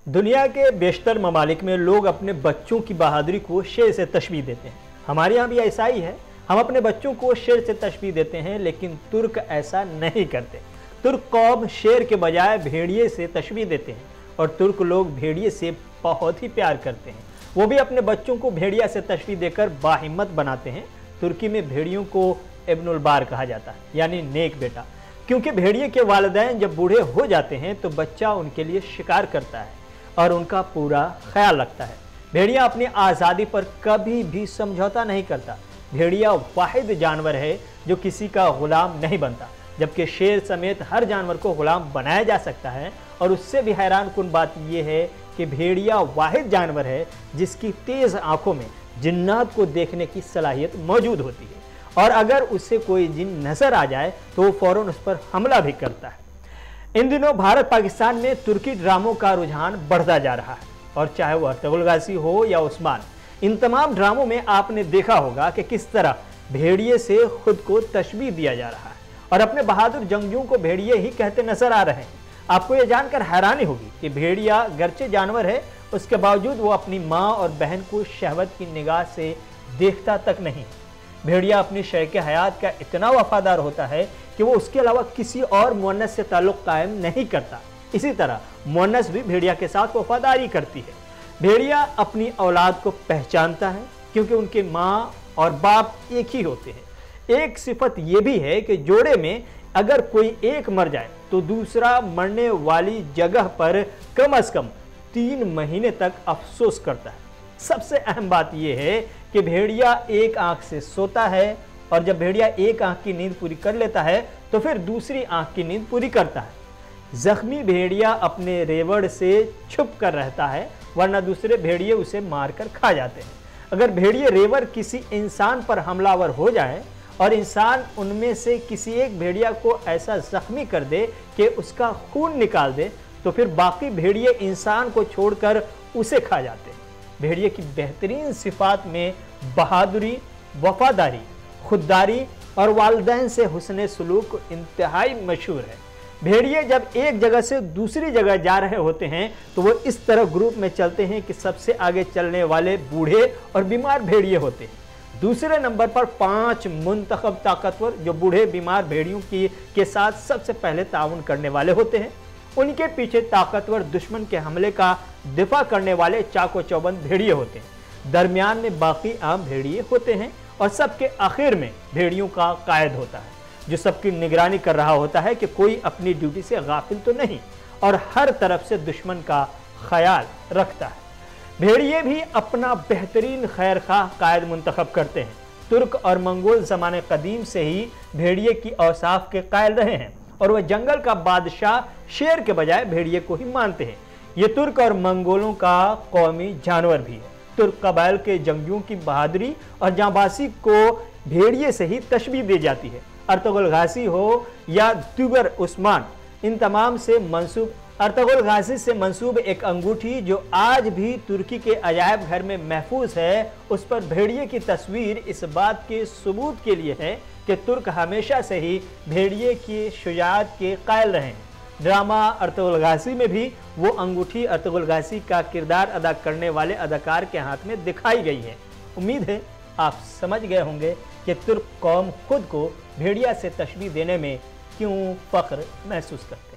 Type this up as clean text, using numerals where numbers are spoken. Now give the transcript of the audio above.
दुनिया के बेशतर ममालिक में लोग अपने बच्चों की बहादुरी को शेर से तशबीह देते हैं। हमारे यहाँ भी ऐसा ही है, हम अपने बच्चों को शेर से तशबीह देते हैं, लेकिन तुर्क ऐसा नहीं करते। तुर्क कौम शेर के बजाय भेड़िए से तशबीह देते हैं और तुर्क लोग भेड़िए से बहुत ही प्यार करते हैं। वो भी अपने बच्चों को भेड़िया से तशबीह देकर बाहिम्मत बनाते हैं। तुर्की में भेड़ियों को इब्नुल बार कहा जाता है, यानी नेक बेटा, क्योंकि भेड़िए के वालिदैन जब बूढ़े हो जाते हैं तो बच्चा उनके लिए शिकार करता है और उनका पूरा ख्याल रखता है। भेड़िया अपनी आज़ादी पर कभी भी समझौता नहीं करता। भेड़िया वाहिद जानवर है जो किसी का गुलाम नहीं बनता, जबकि शेर समेत हर जानवर को गुलाम बनाया जा सकता है। और उससे भी हैरान कुन बात यह है कि भेड़िया वाहिद जानवर है जिसकी तेज़ आंखों में जिन्नात को देखने की सलाहियत मौजूद होती है, और अगर उसे कोई जिन नजर आ जाए तो वो फौरन उस पर हमला भी करता है। इन दिनों भारत पाकिस्तान में तुर्की ड्रामों का रुझान बढ़ता जा रहा है, और चाहे वो अर्तुगरुल गाज़ी हो या उस्मान, इन तमाम ड्रामों में आपने देखा होगा कि किस तरह भेड़िए से खुद को तशबीह दिया जा रहा है और अपने बहादुर जंगजूओं को भेड़िए ही कहते नजर आ रहे हैं। आपको यह जानकर हैरानी होगी कि भेड़िया गर्चे जानवर है, उसके बावजूद वो अपनी माँ और बहन को शहवत की निगाह से देखता तक नहीं। भेड़िया अपनी शरीक हयात का इतना वफादार होता है कि वो उसके अलावा किसी और मुअन्नस से ताल्लुक़ कायम नहीं करता। इसी तरह मुअन्नस भी भेड़िया के साथ वफादारी करती है। भेड़िया अपनी औलाद को पहचानता है क्योंकि उनके माँ और बाप एक ही होते हैं। एक सिफत यह भी है कि जोड़े में अगर कोई एक मर जाए तो दूसरा मरने वाली जगह पर कम से कम 3 महीने तक अफसोस करता है। सबसे अहम बात यह है कि भेड़िया एक आंख से सोता है, और जब भेड़िया एक आंख की नींद पूरी कर लेता है तो फिर दूसरी आंख की नींद पूरी करता है। जख्मी भेड़िया अपने रेवड़ से छुप कर रहता है, वरना दूसरे भेड़िए उसे मारकर खा जाते हैं। अगर भेड़िए रेवड़ किसी इंसान पर हमलावर हो जाए और इंसान उनमें से किसी एक भेड़िया को ऐसा जख्मी कर दे कि उसका खून निकाल दे, तो फिर बाकी भेड़िए इंसान को छोड़कर उसे खा जाते हैं। भेड़िए की बेहतरीन सिफात में बहादुरी, वफादारी, खुददारी और वालिदैन से हुस्न सुलूक इंतहाई मशहूर है। भेड़िए जब एक जगह से दूसरी जगह जा रहे होते हैं तो वो इस तरह ग्रुप में चलते हैं कि सबसे आगे चलने वाले बूढ़े और बीमार भेड़िए होते हैं। दूसरे नंबर पर 5 मुंतखब ताकतवर जो बूढ़े बीमार भेड़ियों के साथ सबसे पहले ताउन करने वाले होते हैं। उनके पीछे ताकतवर दुश्मन के हमले का दिफा करने वाले चाको चौबंद भेड़िए होते हैं। दरमियान में बाकी आम भेड़िए होते हैं और सबके आखिर में भेड़ियों का कायद होता है जो सबकी निगरानी कर रहा होता है कि कोई अपनी ड्यूटी से गाफिल तो नहीं, और हर तरफ से दुश्मन का ख्याल रखता है। भेड़िए भी अपना बेहतरीन खैर खाह कायद मुंतखब करते हैं। तुर्क और मंगोल ज़माने कदीम से ही भेड़िए की औसाफ के कायल रहे हैं और वह जंगल का बादशाह शेर के बजाय भेड़िए को ही मानते हैं। ये तुर्क और मंगोलों का कौमी जानवर भी है। तुर्क कबाइल के जंगजूओं की बहादुरी और जांबाजी को भेड़िए से ही तशबीह दी जाती है। अर्तुगरुल गाज़ी हो या दीगर उस्मान, इन तमाम से मंसूब अर्तुगरुल गाज़ी से मंसूब एक अंगूठी जो आज भी तुर्की के अजायब घर में महफूज है, उस पर भेड़िए की तस्वीर इस बात के सबूत के लिए है कि तुर्क हमेशा से ही भेड़िए की शुजाअत के कायल रहे हैं। ड्रामा अर्तुगरुल गाज़ी में भी वो अंगूठी अर्तुगरुल गाज़ी का किरदार अदा करने वाले अदाकार के हाथ में दिखाई गई है। उम्मीद है आप समझ गए होंगे कि तुर्क कौम खुद को भेड़िया से तशबीह देने में क्यों फख्र महसूस करती है।